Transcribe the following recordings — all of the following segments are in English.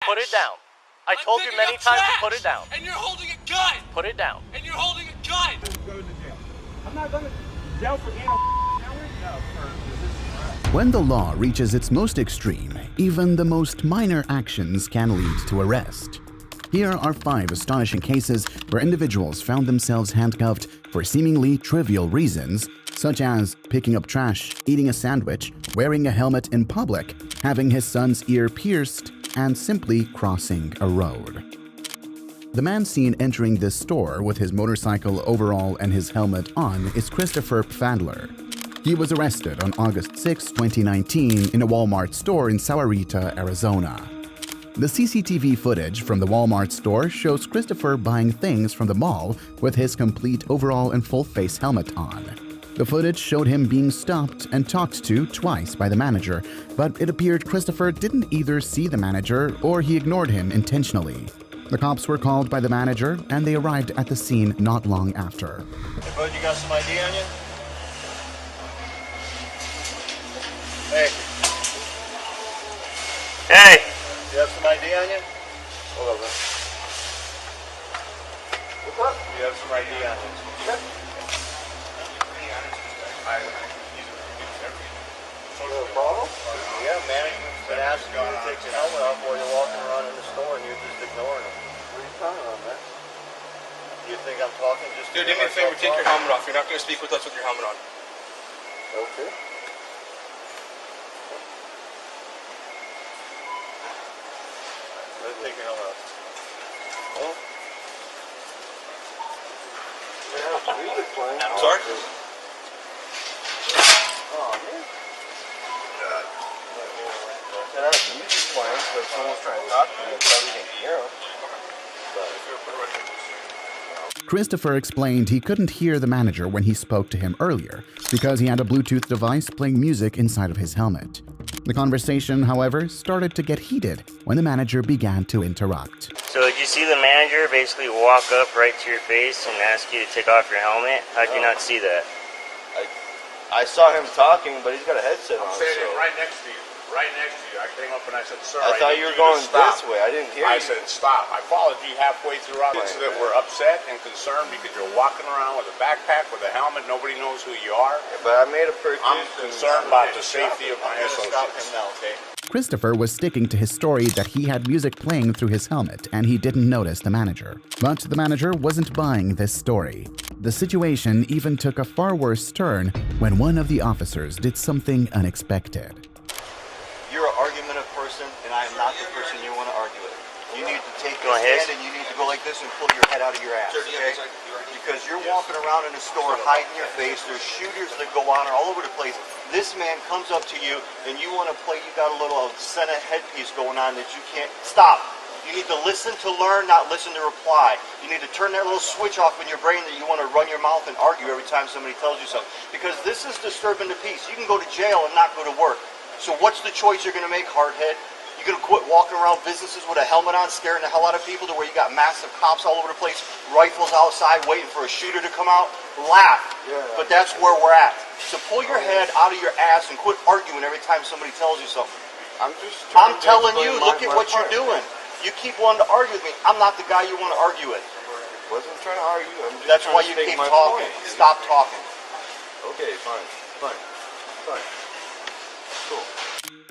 Put it down. I told you many times to put it down. And you're holding a gun. Put it down. And you're holding a gun. Go to jail. I'm not going to jail for animal. When the law reaches its most extreme, even the most minor actions can lead to arrest. Here are 5 astonishing cases where individuals found themselves handcuffed for seemingly trivial reasons, such as picking up trash, eating a sandwich, wearing a helmet in public, having his son's ear pierced, and simply crossing a road. The man seen entering this store with his motorcycle overall and his helmet on is Christopher Pfandler. He was arrested on August 6, 2019 in a Walmart store in Sahuarita, Arizona. The CCTV footage from the Walmart store shows Christopher buying things from the mall with his complete overall and full-face helmet on. The footage showed him being stopped and talked to twice by the manager, but it appeared Christopher didn't either see the manager or he ignored him intentionally. The cops were called by the manager and they arrived at the scene not long after. Hey, bud, you got some ID on you? Hey. Hey! You have some ID on you? Hold on, man. What's up? You have some ID on you? Yeah. No problem? Yeah, management's been asking you to take your helmet off while you're walking around in the store and you're just ignoring them. What are you talking about, man? You think I'm talking just to Dude, do me a favor, take your helmet off. You're not going to speak with us with your helmet on. Okay. Let's take your helmet off. Oh. Yeah, music playing. Sorry? Oh, man. I have music playing, so if someone's trying to talk to me, I probably can't hear them. Christopher explained he couldn't hear the manager when he spoke to him earlier because he had a Bluetooth device playing music inside of his helmet. The conversation, however, started to get heated when the manager began to interrupt. So did you see the manager basically walk up right to your face and ask you to take off your helmet? How'd you not see that? I saw him talking, but he's got a headset on. I'm standing right next to you. Right next to you. I came up and I said, sir, I thought you were going this way. I didn't hear you. I said, stop. I followed you halfway throughout. So that we're upset and concerned because you're walking around with a backpack, with a helmet. Nobody knows who you are. Yeah, but I made a purchase. I'm concerned about the safety of my associates. Stop him now, okay? Christopher was sticking to his story that he had music playing through his helmet and he didn't notice the manager. But the manager wasn't buying this story. The situation even took a far worse turn when one of the officers did something unexpected. You're an argumentative person, and I am not the person you want to argue with. You need to take Go this ahead. hand and you need to go like this and pull your head out of your ass, okay? Because you're walking around in a store hiding your face. There's shooters that go on all over the place. This man comes up to you and you want to play. You got a little Senna headpiece going on that you can't stop. You need to listen to learn, not listen to reply. You need to turn that little switch off in your brain that you want to run your mouth and argue every time somebody tells you something. Because this is disturbing the peace. You can go to jail and not go to work. So what's the choice you're going to make, hardhead? You're going to quit walking around businesses with a helmet on, scaring the hell out of people to where you got massive cops all over the place, rifles outside waiting for a shooter to come out? Laugh. Yeah. But that's where we're at. So pull your head out of your ass and quit arguing every time somebody tells you something. I'm telling you, look at what you're doing. You keep wanting to argue with me. I'm not the guy you want to argue with. Wasn't trying to argue. I'm just That's trying why to you state keep my talking. point. Stop talking. Okay, fine. Cool.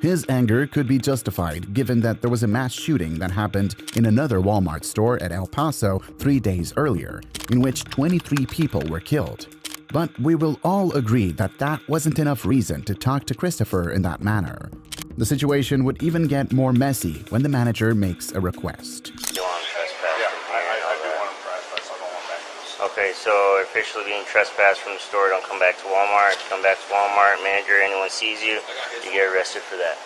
His anger could be justified given that there was a mass shooting that happened in another Walmart store at El Paso 3 days earlier, in which 23 people were killed. But we will all agree that that wasn't enough reason to talk to Christopher in that manner. The situation would even get more messy when the manager makes a request. You want to trespass? Yeah, I do want to trespass. I don't want back. Okay, so officially being trespassed from the store, don't come back to Walmart. Come back to Walmart, manager, anyone sees you, you get arrested for that.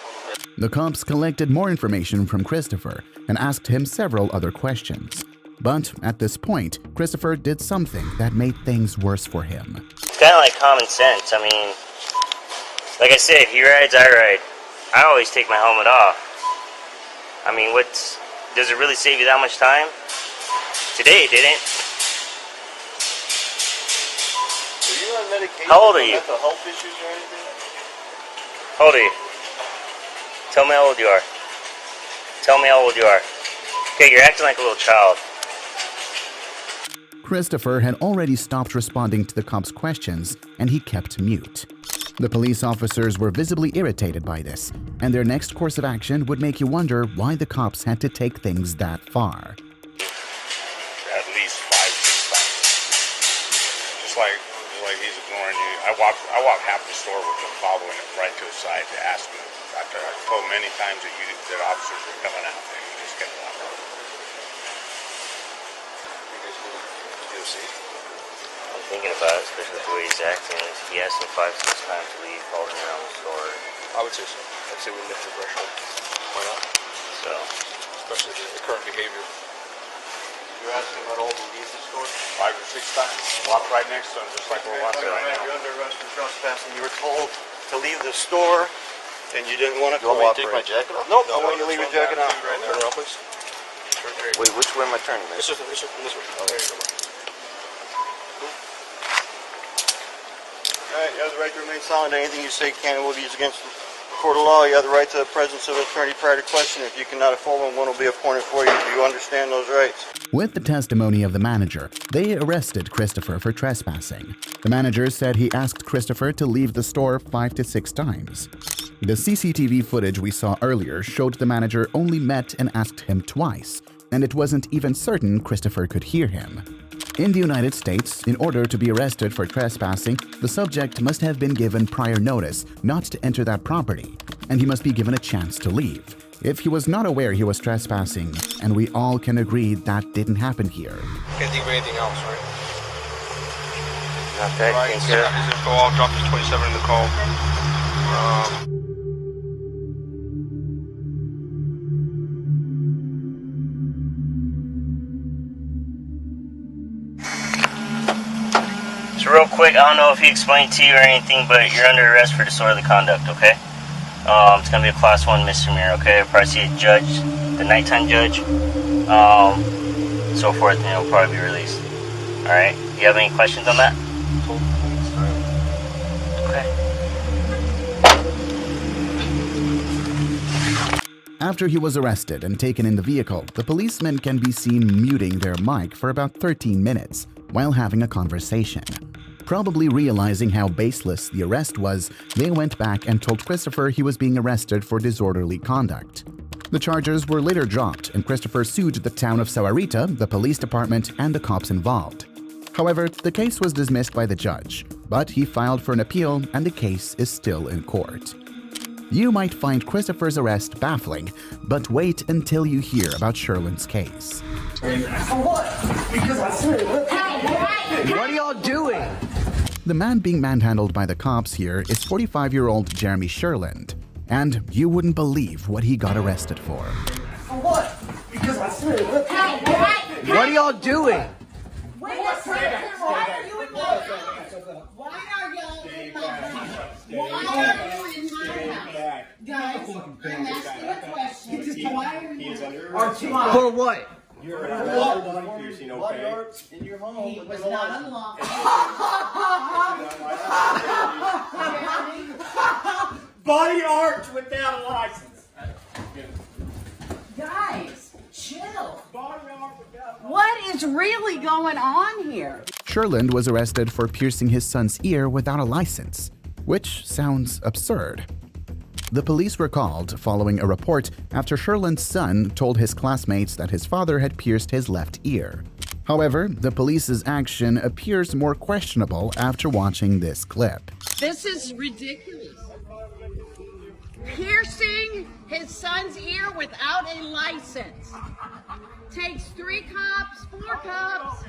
The cops collected more information from Christopher and asked him several other questions. But at this point, Christopher did something that made things worse for him. It's kind of like common sense. I mean, like I said, he rides, I ride. I always take my helmet off. I mean, does it really save you that much time? Today it didn't. Are you on medication? How old are you? Mental health issues or anything? How old are you? Tell me how old you are. Tell me how old you are. Okay, you're acting like a little child. Christopher had already stopped responding to the cops' questions, and he kept mute. The police officers were visibly irritated by this, and their next course of action would make you wonder why the cops had to take things that far. At least 5, 6 times. Just like he's ignoring you. I walk half the store with him, following him right to his side to ask him. After I told him many times that officers were coming out there, he just kept walking. I'm thinking about it, especially the way he's acting. He asked him 5, 6 times to leave, following me around the store. I would say so. I'd say we lift the threshold. Why not? So, Especially the current behavior. You asked him about all the leaves the store? 5 or 6 times. Walk right next to him, just like we're walking right now. You're under arrest for trespassing. You were told to leave the store, and you didn't want to cooperate. You want me to take my jacket off? Nope, I want you to leave your jacket on. Turn around, please. wait, which way am I turning, man? This way. Oh, there you go. All right, you have the right to remain silent. Anything you say can and will be used against the court of law. You have the right to the presence of an attorney prior to question. If you cannot afford one will be appointed for you. Do you understand those rights? With the testimony of the manager, they arrested Christopher for trespassing. The manager said he asked Christopher to leave the store 5 to 6 times. The CCTV footage we saw earlier showed the manager only met and asked him twice, and it wasn't even certain Christopher could hear him. In the United States, in order to be arrested for trespassing, the subject must have been given prior notice not to enter that property, and he must be given a chance to leave. If he was not aware he was trespassing, and we all can agree that didn't happen here. Can't think of anything else, right? Not that, Right, can't send care. out his info. I'll drop his 27 in the call. So real quick, I don't know if he explained to you or anything, but you're under arrest for disorderly conduct, okay? It's gonna be a class 1 misdemeanor, okay? I'll probably see a judge, the nighttime judge, so forth, and it'll probably be released. Alright? Do you have any questions on that? Okay. After he was arrested and taken in the vehicle, the policemen can be seen muting their mic for about 13 minutes while having a conversation. Probably realizing how baseless the arrest was, they went back and told Christopher he was being arrested for disorderly conduct. The charges were later dropped, and Christopher sued the town of Sahuarita, the police department, and the cops involved. However, the case was dismissed by the judge, but he filed for an appeal and the case is still in court. You might find Christopher's arrest baffling, but wait until you hear about Sherlin's case. What are y'all doing? The man being manhandled by the cops here is 45-year-old Jeremy Sherland, and you wouldn't believe what he got arrested for. What? What are y'all doing? Wait a second. Why are you in my house? Why are y'all in my house? Why are you in my house? Guys, I'm asking a question. Why are you For what? You're piercing, okay? In your home. He was not unlawful. Body art without a license. Guys, chill. Body art without a license. What is really going on here? Sherland was arrested for piercing his son's ear without a license, which sounds absurd. The police were called following a report after Sherland's son told his classmates that his father had pierced his left ear. However, the police's action appears more questionable after watching this clip. This is ridiculous. Piercing his son's ear without a license. Takes 3 cops, 4 cops,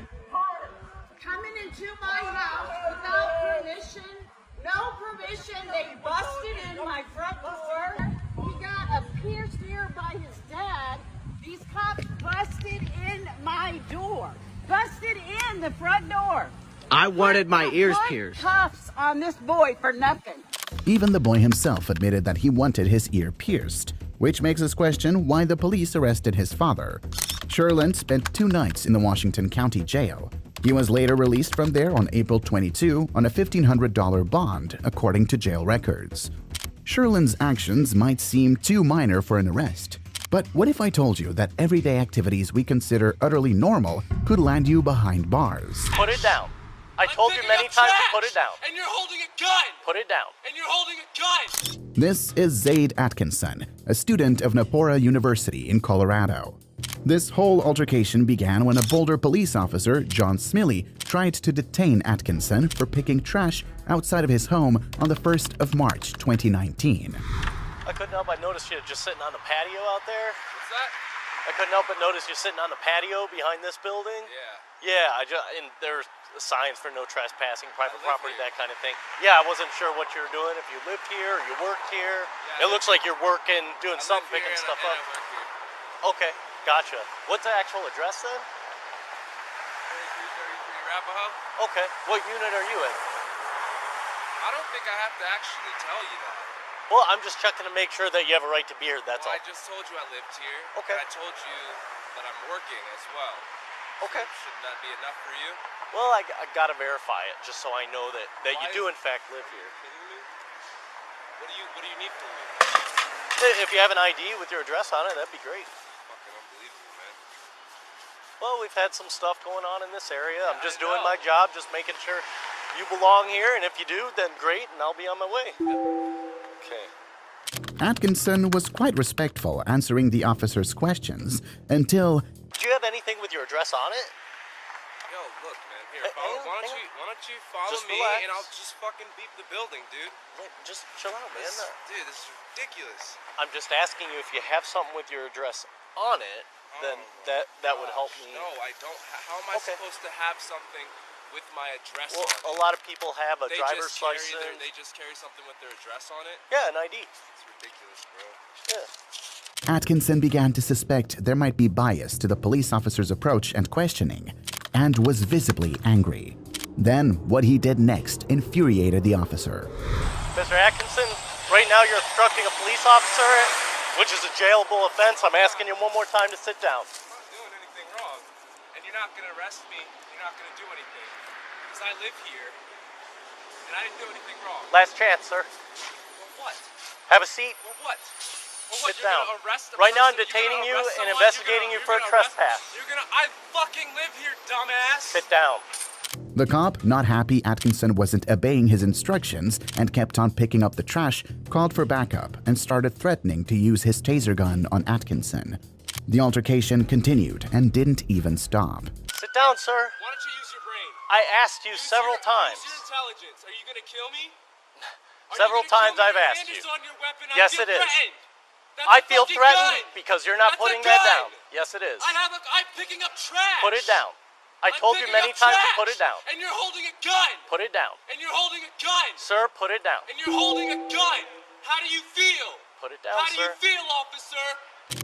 coming into my house without permission. No permission. They busted in my front door. He got a pierced ear by his dad. These cops busted in my door. Busted in the front door. I wanted my ears Put pierced. cuffs on this boy for nothing. Even the boy himself admitted that he wanted his ear pierced, which makes us question why the police arrested his father. Sherland spent 2 nights in the Washington County Jail. He was later released from there on April 22 on a $1,500 bond, according to jail records. Sherland's actions might seem too minor for an arrest, But what if I told you that everyday activities we consider utterly normal could land you behind bars? Put it down. I I'm told you picking many up times to trash, put it down. And you're holding a gun. Put it down. And you're holding a gun. This is Zaid Atkinson, a student of Napora University in Colorado. This whole altercation began when a Boulder police officer, John Smiley, tried to detain Atkinson for picking trash outside of his home on the 1st of March 2019. I couldn't help but notice you just sitting on the patio out there. What's that? I couldn't help but notice you're sitting on the patio behind this building. Yeah. Yeah, and there's signs for no trespassing, private live property, here. that kind of thing. Yeah, I wasn't sure what you were doing, if you lived here or you worked here. Yeah, It looks like you're working, doing I something, live here picking stuff and up. I work here. Okay, gotcha. What's the actual address then? 3333 Arapahoe. Okay, what unit are you in? I don't think I have to actually tell you that. Well, I'm just checking to make sure that you have a right to be here, that's Well, all. I just told you I lived here. Okay. And I told you that I'm working as well. Okay. Shouldn't that be enough for you? Well, I gotta verify it, just so I know that you Why do is- in fact live here. Kidding me? What do you need from me? If you have an ID with your address on it, that'd be great. Fucking unbelievable, man. Well, we've had some stuff going on in this area. I'm just I doing know. my job, just making sure you belong here, and if you do, then great, and I'll be on my way. Okay. Atkinson was quite respectful answering the officer's questions until Do you have anything with your address on it? Yo, look, man. Here, Hey, follow, hang on, why hang don't you follow Just me relax. and I'll just fucking beep the building, dude. Just chill out, man. Dude, this is ridiculous. I'm just asking you if you have something with your address on it, then that would help me. No, I don't. How am I Okay. supposed to have something with my address Well, on a it? lot of people have a They driver's just carry license. they just carry something with their address on it. Yeah, an ID. It's ridiculous, bro. Yeah. Atkinson began to suspect there might be bias to the police officer's approach and questioning, and was visibly angry. Then, what he did next infuriated the officer. Mr. Atkinson, right now you're obstructing a police officer, which is a jailable offense. I'm asking you one more time to sit down. I'm not doing anything wrong, and you're not gonna arrest me. You're not gonna do anything because I live here, and I didn't do anything wrong. Last chance, sir. For what? Have a seat. For what? For what? Sit You're down. gonna arrest a Right now I'm person? You're detaining gonna you arrest and someone? investigating you You're for a gonna arrest- trespass. I fucking live here, dumbass. Sit down. The cop, not happy Atkinson wasn't obeying his instructions and kept on picking up the trash, called for backup and started threatening to use his taser gun on Atkinson. The altercation continued and didn't even stop. Sit down, sir. Why don't you use your brain? I asked you several times. Use your intelligence. Are you gonna kill me? Are Several you gonna times kill me? I've Your asked hand you. is on your weapon. I Yes, feel it is. threatened. That's I a feel fucking threatened gun. because you're not That's a putting that gun. down. Yes, it is. I'm picking up trash. Put it down. I I'm told you picking many up times to trash. put it down. And you're holding a gun. Put it down. And you're holding a gun. Sir, put it down. And you're holding a gun. How do you feel? Put it down, How do you sir. feel, officer?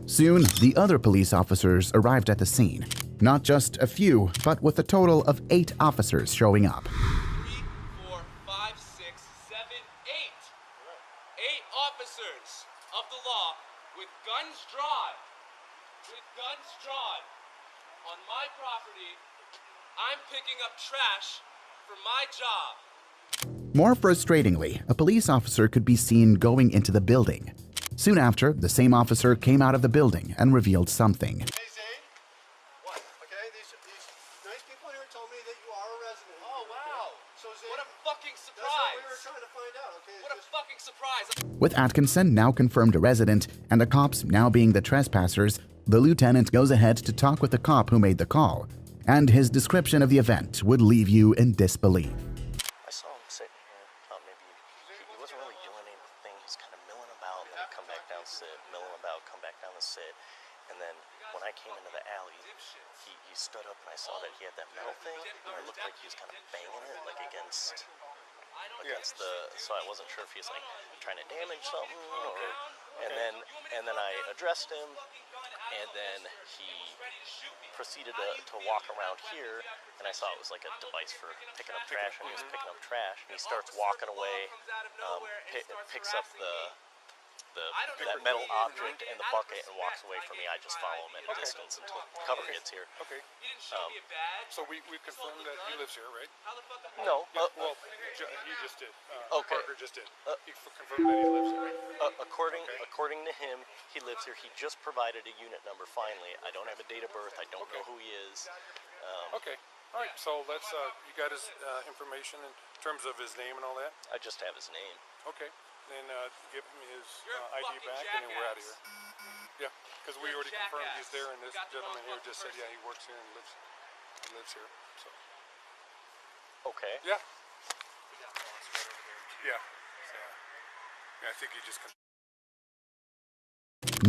Soon, the other police officers arrived at the scene. Not just a few, but with a total of 8 officers showing up. 3, 4, 5, 6, 7, 8. 8 officers of the law with guns drawn. With guns drawn on my property. I'm picking up trash for my job. More frustratingly, a police officer could be seen going into the building. Soon after, the same officer came out of the building and revealed something. Hey, Zane. What? Okay, these nice people here told me that you are a resident. Oh, wow. So, Zane, What a fucking that's what we were surprise. trying to find out, okay? What a fucking surprise. With Atkinson now confirmed a resident and the cops now being the trespassers, the lieutenant goes ahead to talk with the cop who made the call, and his description of the event would leave you in disbelief. I saw him sitting here. Thought maybe he wasn't really doing anything. He's kind of milling about, then he'd come back down, sit, milling about, come back down and sit. And then when I came into the alley, he stood up and I saw that he had that metal thing, and it looked like he was kind of banging it, like against the. So I wasn't sure if he was like trying to damage something, or. And then I addressed him, and then he proceeded to walk around here, and I saw it was like a device for picking up trash, and he was picking up trash, and he starts walking away, picks up the that metal object and the bucket and walks away from me, I just follow him at a distance until cover gets here. Okay. You didn't show me a badge. So we confirmed that he lives here, right? How the fuck am I? No. Well, he just did. Okay. Parker just did. He confirmed that he lives here, right? According to him, he lives here. He just provided a unit number finally. I don't have a date of birth. I don't know who he is. Okay. All right. So let's. You got his information in terms of his name and all that? I just have his name. Okay. Then give him his You're a ID fucking back, and then we're out of jackass. here. Yeah, because we You're a already confirmed he's there, and this jackass. You got the gentleman wrong here just said, fucking yeah, he works here and lives here. So. Okay. Yeah. Yeah. Yeah. I think he just.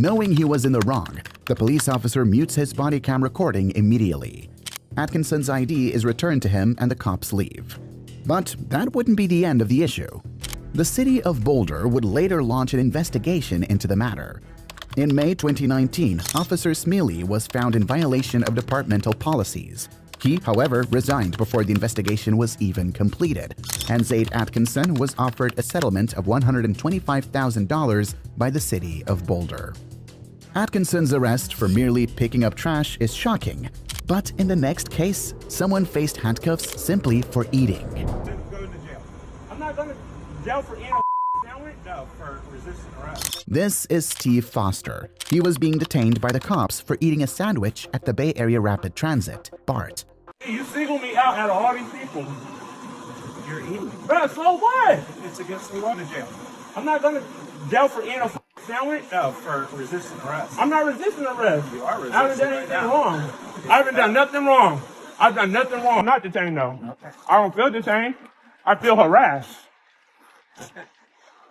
Knowing he was in the wrong, the police officer mutes his body cam recording immediately. Atkinson's ID is returned to him and the cops leave. But that wouldn't be the end of the issue. The city of Boulder would later launch an investigation into the matter. In May 2019, Officer Smealy was found in violation of departmental policies. He, however, resigned before the investigation was even completed, and Zaid Atkinson was offered a settlement of $125,000 by the city of Boulder. Atkinson's arrest for merely picking up trash is shocking, but in the next case, someone faced handcuffs simply for eating. Go to jail. I'm not going to jail for eating a sandwich? No, for resisting arrest. This is Steve Foster. He was being detained by the cops for eating a sandwich at the Bay Area Rapid Transit, BART. You single me out of all these people. You're eating. Bro, so what? It's against the law to jail. I'm not going to jail for eating a sandwich? No, for resisting arrest. I'm not resisting arrest. You are resisting. I haven't done anything wrong. I haven't done nothing wrong. I've done nothing wrong. I'm not detained though. Okay. I don't feel detained. I feel harassed.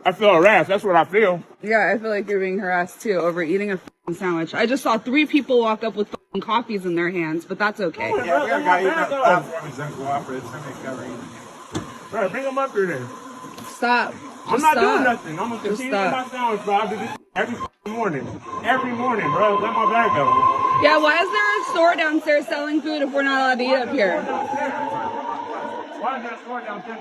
I feel harassed. That's what I feel. Yeah, I feel like you're being harassed too over eating a sandwich. I just saw 3 people walk up with coffees in their hands, but that's okay. Yeah, we got a guy who got platform is uncooperative. Somebody covering. Bro, bring him up here then. Stop. I'm not doing nothing. I'm gonna continue my sandwich, bro. I do this every morning. Every morning, bro. Let my bag go. Yeah, why is there a store downstairs selling food if we're not allowed to eat up here?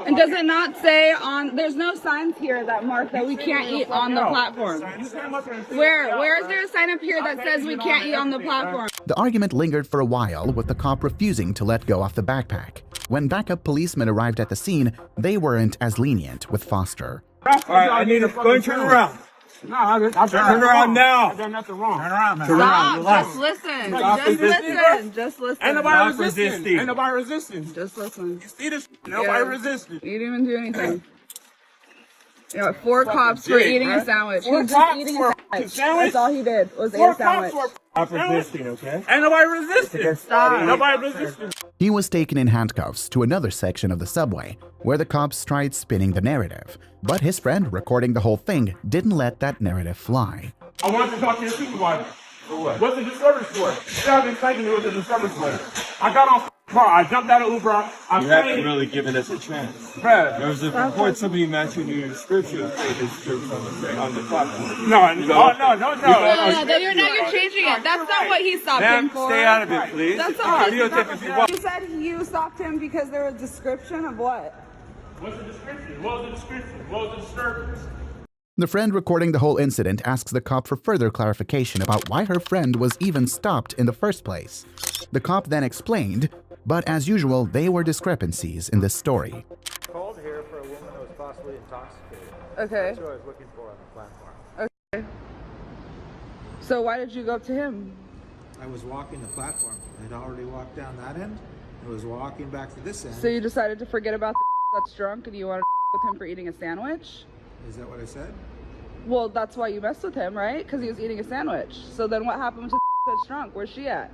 And does it not say on, there's no signs here that mark that we can't eat on the platform? Where is there a sign up here that says we can't eat on the platform? The argument lingered for a while, with the cop refusing to let go of the backpack. When backup policemen arrived at the scene, they weren't as lenient with Foster. Alright, I need to go and turn around. No, I'll turn around now. I've done nothing wrong. Turn around, man. Stop, just listen. Just listen. Just listen. Ain't nobody resisting. Ain't nobody resisting. Just listen. See this? Nobody resisting. You didn't even do anything. Yeah, 4 cops for eating a sandwich. Four He was cops just eating for a sandwich. That's all he did, was eat a sandwich. Stop resisting, okay? Ain't nobody resisting. Stop. Nobody resisting. He was taken in handcuffs to another section of the subway, where the cops tried spinning the narrative. But his friend, recording the whole thing, didn't let that narrative fly. I wanted to talk to your supervisor. For what? What's the disturbance for? I've been thinking it was a disturbance for. I got on car. I jumped out of Uber. You haven't really given us a chance. There was a report somebody mentioned in your description on the platform. No. You're changing it. That's not what he stopped him for. Stay out of it, please. That's not what you said you stopped him because there was a description of what? What's the description? What was the description? What was the disturbance? The friend recording the whole incident asks the cop for further clarification about why her friend was even stopped in the first place. The cop then explained, but as usual, there were discrepancies in this story. I called here for a woman that was possibly intoxicated. Okay. That's who I was looking for on the platform. Okay. So why did you go up to him? I was walking the platform. I'd already walked down that end. I was walking back to this end. So you decided to forget about the that's drunk and you wanted to with him for eating a sandwich? Is that what I said? Well, that's why you messed with him, right? Because he was eating a sandwich. So then what happened to that's drunk? Where's she at?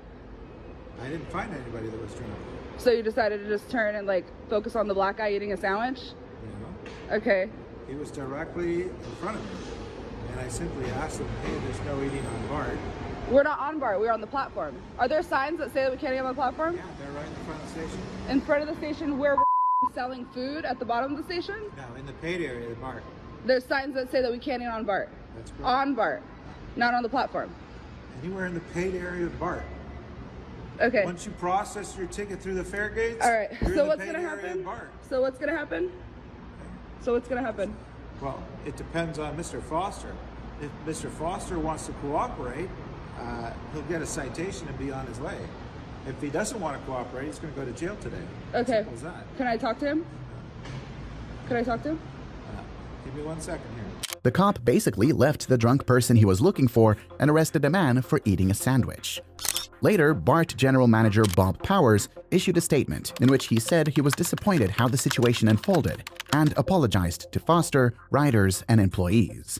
I didn't find anybody that was drunk. So you decided to just turn and like focus on the black guy eating a sandwich? No. Okay. He was directly in front of me. And I simply asked him, hey, there's no eating on BART. We're not on BART, we're on the platform. Are there signs that say that we can't eat on the platform? Yeah, they're right in front of the station. In front of the station where we're selling food at the bottom of the station? No, in the paid area of the BART. There's signs that say that we can't eat on BART. That's correct. On BART, not on the platform. Anywhere in the paid area of BART. Okay. Once you process your ticket through the fare gates, all right. So what's going to happen? So what's going to happen? So what's going to happen? Well, it depends on Mr. Foster. if Mr. Foster wants to cooperate, he'll get a citation and be on his way. If he doesn't want to cooperate, he's going to go to jail today. Okay. Simple as that. Can I talk to him? Can I talk to him? Give me 1 second here. The cop basically left the drunk person he was looking for and arrested a man for eating a sandwich. Later, BART General Manager Bob Powers issued a statement in which he said he was disappointed how the situation unfolded and apologized to Foster, riders, and employees.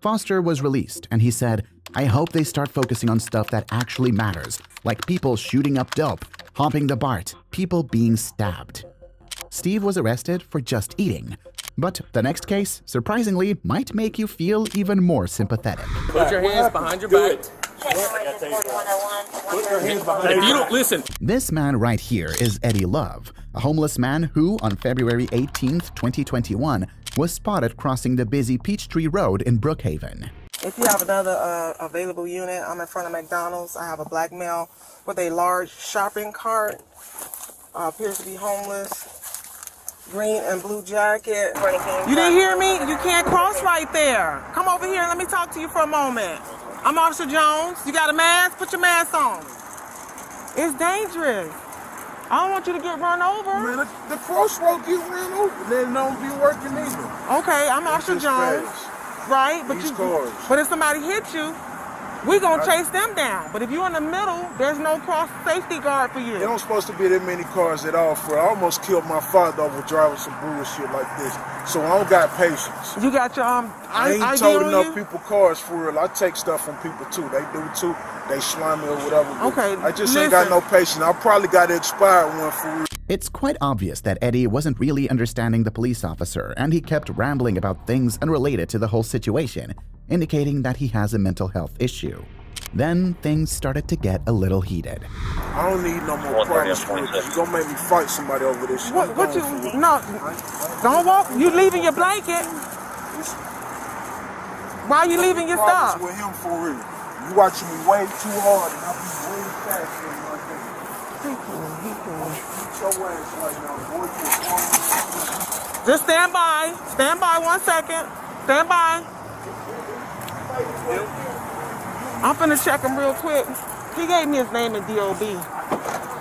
Foster was released, and he said, "I hope they start focusing on stuff that actually matters, like people shooting up dope, hopping the BART, people being stabbed." Steve was arrested for just eating. But the next case, surprisingly, might make you feel even more sympathetic. Put your hands behind your back. If you don't listen. This man right here is Eddie Love, a homeless man who, on February 18th, 2021, was spotted crossing the busy Peachtree Road in Brookhaven. If you have another available unit, I'm in front of McDonald's. I have a black male with a large shopping cart, appears to be homeless. Green and blue jacket. You didn't hear me? You can't cross right there. Come over here and let me talk to you for a moment. I'm Officer Jones. You got a mask? Put your mask on. It's dangerous. I don't want you to get run over. Man, the crossroad get run over. They don't be working either. Okay, I'm Officer Jones. Right? But but if somebody hits you, we gonna chase them down. But if you're in the middle, there's no cross safety guard for you. There don't supposed to be that many cars at all. I almost killed my father over driving some bullshit like this. So I don't got patience. You got your I ain't told enough people cars for real. I take stuff from people too. They do too. They slimy or whatever. Okay. I just ain't got no patience. I probably got an expired one for real. It's quite obvious that Eddie wasn't really understanding the police officer, and he kept rambling about things unrelated to the whole situation, indicating that he has a mental health issue. Then things started to get a little heated. I don't need no more problems with you. You're gonna make me fight somebody over this shit. What you, no, don't walk, you leaving your blanket. Why are you leaving your stuff? With him for real. You watching me way too hard and I'll be way faster than my thing. Beat your ass right now, boy. Just stand by. Stand by 1 second. Stand by. I'm finna check him real quick. He gave me his name in DOB.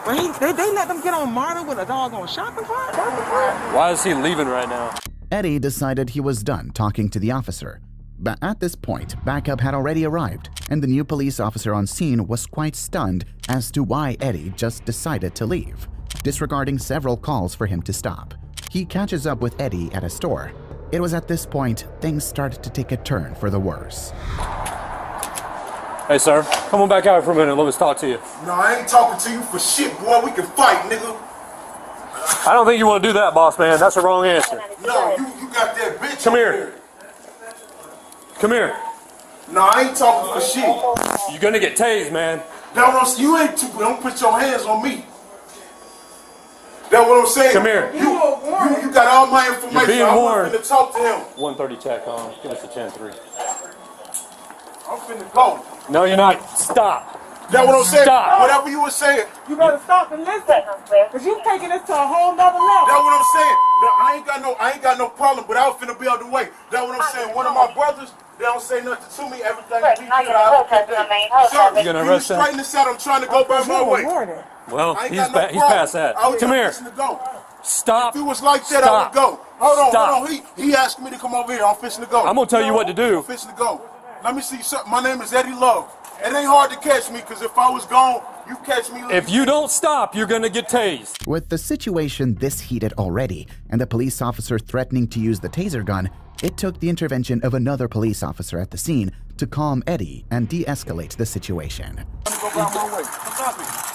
But they let them get on Marta with a doggone shopping cart? Why is he leaving right now? Eddie decided he was done talking to the officer. But at this point, backup had already arrived, and the new police officer on scene was quite stunned as to why Eddie just decided to leave, disregarding several calls for him to stop. He catches up with Eddie at a store. It was at this point things started to take a turn for the worse. Hey, sir, come on back out for a minute. Let us talk to you. No, I ain't talking to you for shit, boy. We can fight, nigga. I don't think you want to do that, boss man. That's the wrong answer. No, you got that bitch. Come here. Come here. No, I ain't talking for shit. You're gonna get tased, man. You ain't too. Don't put your hands on me. That's what I'm saying. Come here. You got all my information. You're being warned. I'm finna talk to him. 130 check on. Give us a 10-3. I'm finna go. No, you're not. Stop. That's what I'm saying. Stop. Whatever you were saying. You better stop and listen. Because you taking this to a whole nother level. That's what I'm saying. I ain't got no problem, but I was finna be out the way. That's what I'm saying. One of my brothers, they don't say nothing to me. Everything be good. You gonna arrest him? Straighten this out. I'm trying to go by my way. Well, he's past that. Come here. Stop. If it was like that, I would go. Hold on. He asked me to come over here. I'm fixing to go. I'm gonna tell you what to do. I'm fixing to go. Let me see something. My name is Eddie Love. It ain't hard to catch me, because if I was gone, you catch me. If you don't stop, you're gonna get tased. With the situation this heated already, and the police officer threatening to use the taser gun, it took the intervention of another police officer at the scene to calm Eddie and de-escalate the situation. Go by my way.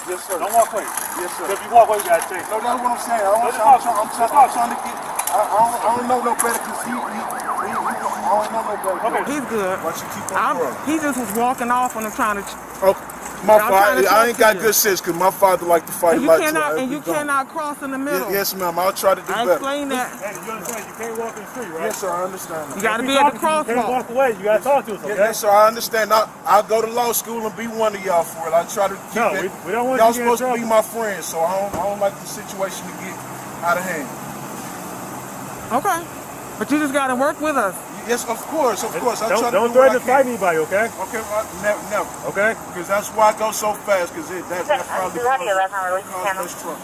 Yes, sir. Don't walk away. Yes, sir. If you walk away, you got to take. No, that's what I'm saying. I'm trying to get. I don't know no better, because I don't know no better. Okay. He's good. Why you keep on going? He just was walking off when I'm trying to. Okay. My father, I ain't got good sense, because my father like to fight like that. And you cannot cross in the middle. Yes, ma'am. I'll try to do better. I explained that. Hey, you understand? You can't walk in the street, right? Yes, sir. I understand. You got to be at the crosswalk. You can't walk away. You got to talk to us, okay? Yes, sir. I understand. I'll go to law school and be one of y'all for it. I try to keep it. We don't want y'all you to supposed to be my friends, so I don't like the situation to get out of hand. Okay. But you just got to work with us. Yes, of course, of course. I'm trying Don't to do what threaten I to fight can. anybody, okay? Okay, never. Okay. Because that's why I go so fast. Because that's probably caused trouble.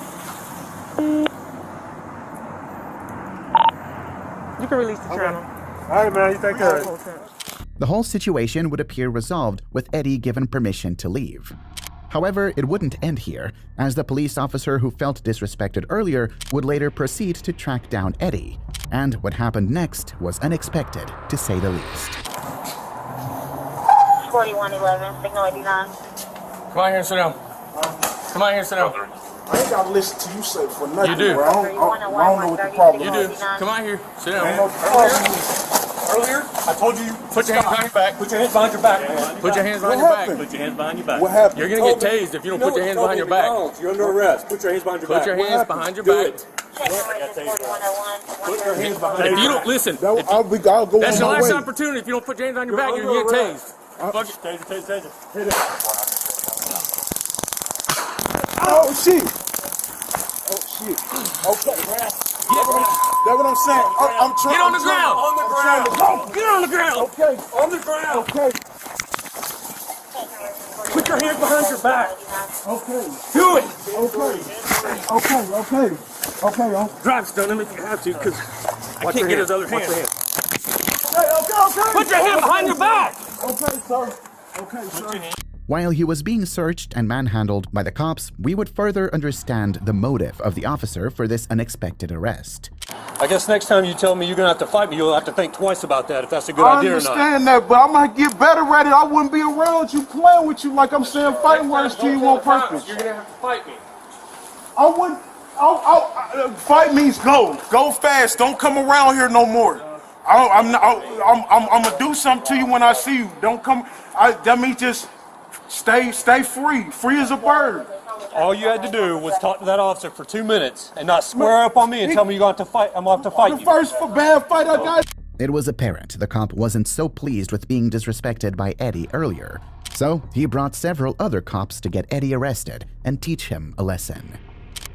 You can release the channel. All right, man. You take care. The whole situation would appear resolved with Eddie given permission to leave. However, it wouldn't end here, as the police officer who felt disrespected earlier would later proceed to track down Eddie. And what happened next was unexpected, to say the least. 4111, signal 89. Come on here and sit down. Come on here and sit down. I ain't got to listen to you say for nothing. You do. Bro. I don't know what the problem is. You do. Come on here. Sit down. Ain't no problem. Earlier, I told you, put your hands behind your back. Put your hands behind your back. Put your hands behind your back. Put your hands behind your back. What happened? You're going to get tased if you don't put your hands behind your back. You're under arrest. Put your hands behind your back. Put your hands behind your back. Put your hands behind If you don't listen, I'll go that's on your my last way. opportunity. If you don't put your hands behind your back, you're going to get tased. Fuck it. Taser. Hit it. Oh, shit. Oh, shit. Okay. That's what I'm saying. I'm trying. Get on the ground. On the ground. Get on the ground. Okay. On the ground. Okay. Put your hands behind your back. Okay. Do it. Okay. Drive stunning if you have to, because I can't get his other hand. Okay. Put your hand behind your back. Okay, sir. Okay, sir. While he was being searched and manhandled by the cops, we would further understand the motive of the officer for this unexpected arrest. I guess next time you tell me you're going to have to fight me, you'll have to think twice about that, if that's a good idea or not. I understand that, but I might get better at it. I wouldn't be around you playing with you like I'm saying fighting words to you on purpose. You're going to have to fight me. I wouldn't. Fight means go. Go fast. Don't come around here no more. I'm gonna do something to you when I see you. Don't come. That means just stay free as a bird. All you had to do was talk to that officer for 2 minutes and not square up on me and tell me you're going to fight. I'm going to fight you. The first bad fight I got. It was apparent the cop wasn't so pleased with being disrespected by Eddie earlier, so he brought several other cops to get Eddie arrested and teach him a lesson.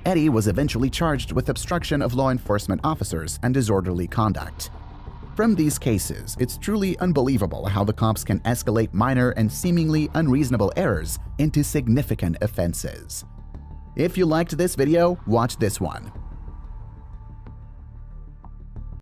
Eddie was eventually charged with obstruction of law enforcement officers and disorderly conduct. From these cases, it's truly unbelievable how the cops can escalate minor and seemingly unreasonable errors into significant offenses. If you liked this video, watch this one.